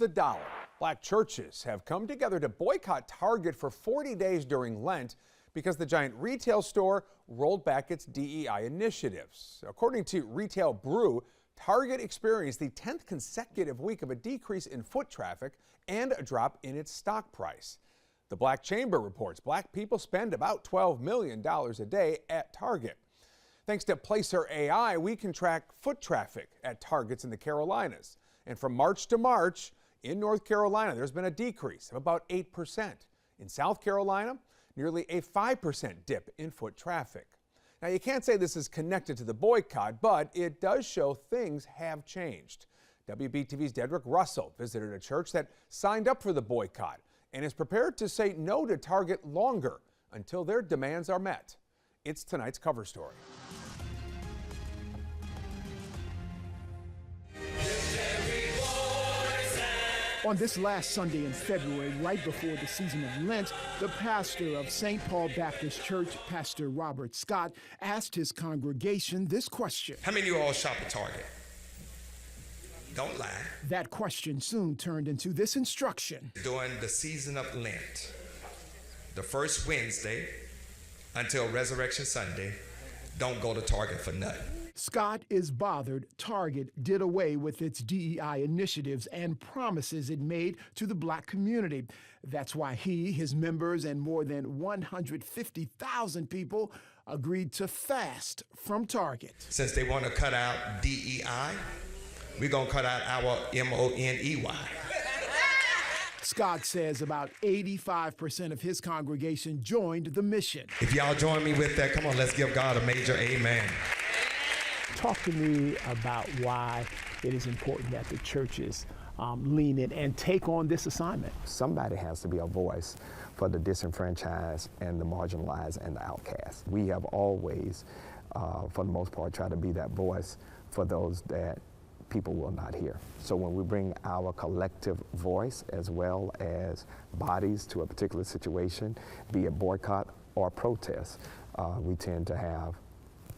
The dollar. Black churches have come together to boycott Target for 40 days during Lent because the giant retail store rolled back its DEI initiatives. According to Retail Brew, Target experienced the 10th consecutive week of a decrease in foot traffic and a drop in its stock price. The Black Chamber reports Black people spend about $12 million a day at Target. Thanks to Placer AI, we can track foot traffic at Targets in the Carolinas. And from March to March, in North Carolina, there's been a decrease of about 8%. In South Carolina, nearly a 5% dip in foot traffic. Now, you can't say this is connected to the boycott, but it does show things have changed. WBTV's Dedrick Russell visited a church that signed up for the boycott and is prepared to say no to Target longer until their demands are met. It's tonight's cover story. On this last Sunday in February, right before the season of Lent, the pastor of St. Paul Baptist Church, Pastor Robert Scott, asked his congregation this question. How many of you all shop at Target? Don't lie. That question soon turned into this instruction. During the season of Lent, the first Wednesday until Resurrection Sunday, don't go to Target for nothing. Scott is bothered Target did away with its DEI initiatives and promises it made to the Black community. That's why he, his members, and more than 150,000 people agreed to fast from Target. Since they want to cut out DEI, we're going to cut out our MONEY. Scott says about 85% of his congregation joined the mission. If y'all join me with that, come on, let's give God a major amen. Talk to me about why it is important that the churches lean in and take on this assignment. Somebody has to be a voice for the disenfranchised and the marginalized and the outcast. We have always, for the most part, tried to be that voice for those that people will not hear. So when we bring our collective voice as well as bodies to a particular situation, be it boycott or protest, we tend to have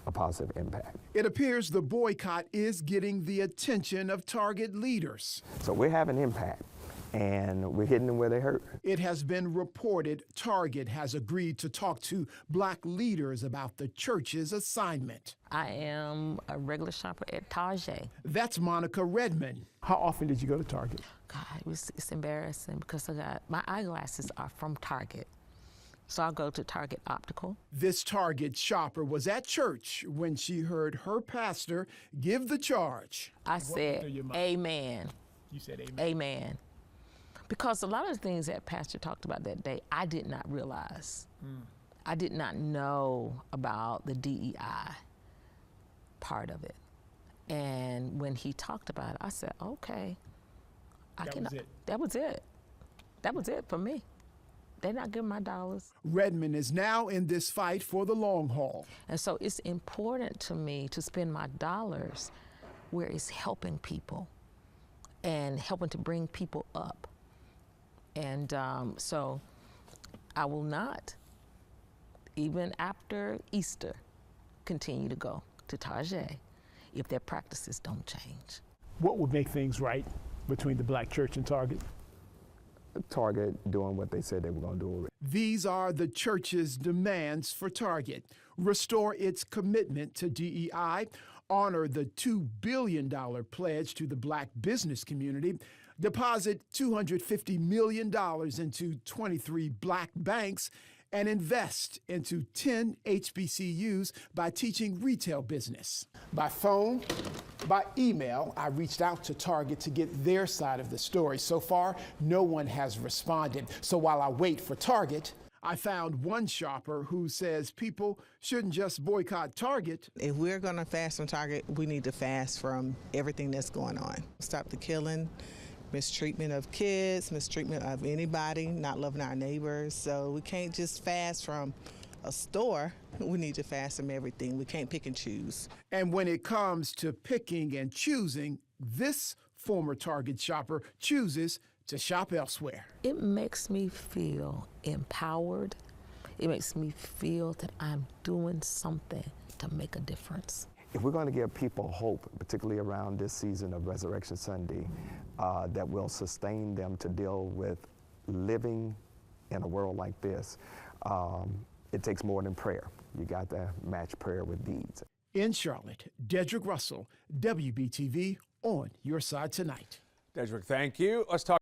a positive impact. It appears the boycott is getting the attention of Target leaders. So we're having impact, and we're hitting them where they hurt. It has been reported Target has agreed to talk to Black leaders about the church's assignment. I am a regular shopper at Target. That's Monica Redmond. How often did you go to Target? God, it's embarrassing because my eyeglasses are from Target. So I'll go to Target Optical. This Target shopper was at church when she heard her pastor give the charge. I said, amen. You said amen. Amen. Because a lot of the things that pastor talked about that day, I did not realize. I did not know about the DEI part of it. And when he talked about it, I said, okay. That was it. That was it for me. They're not giving my dollars. Redmond is now in this fight for the long haul. And so it's important to me to spend my dollars where it's helping people and helping to bring people up. And so I will not, even after Easter, continue to go to Target if their practices don't change. What would make things right between the Black church and Target? Target doing what they said they were going to do. These are the church's demands for Target. Restore its commitment to DEI, honor the $2 billion pledge to the Black business community, deposit $250 million into 23 Black banks, and invest into 10 HBCUs by teaching retail business. By phone, by email, I reached out to Target to get their side of the story. So far, no one has responded. So while I wait for Target, I found one shopper who says people shouldn't just boycott Target. If we're going to fast from Target, we need to fast from everything that's going on. Stop the killing, mistreatment of kids, mistreatment of anybody, not loving our neighbors. So we can't just fast from a store. We need to fast from everything. We can't pick and choose. And when it comes to picking and choosing, this former Target shopper chooses to shop elsewhere. It makes me feel empowered. It makes me feel that I'm doing something to make a difference. If we're going to give people hope, particularly around this season of Resurrection Sunday, that will sustain them to deal with living in a world like this, it takes more than prayer. You got to match prayer with deeds. In Charlotte, Dedrick Russell, WBTV, on your side tonight. Dedrick, thank you. Let's talk.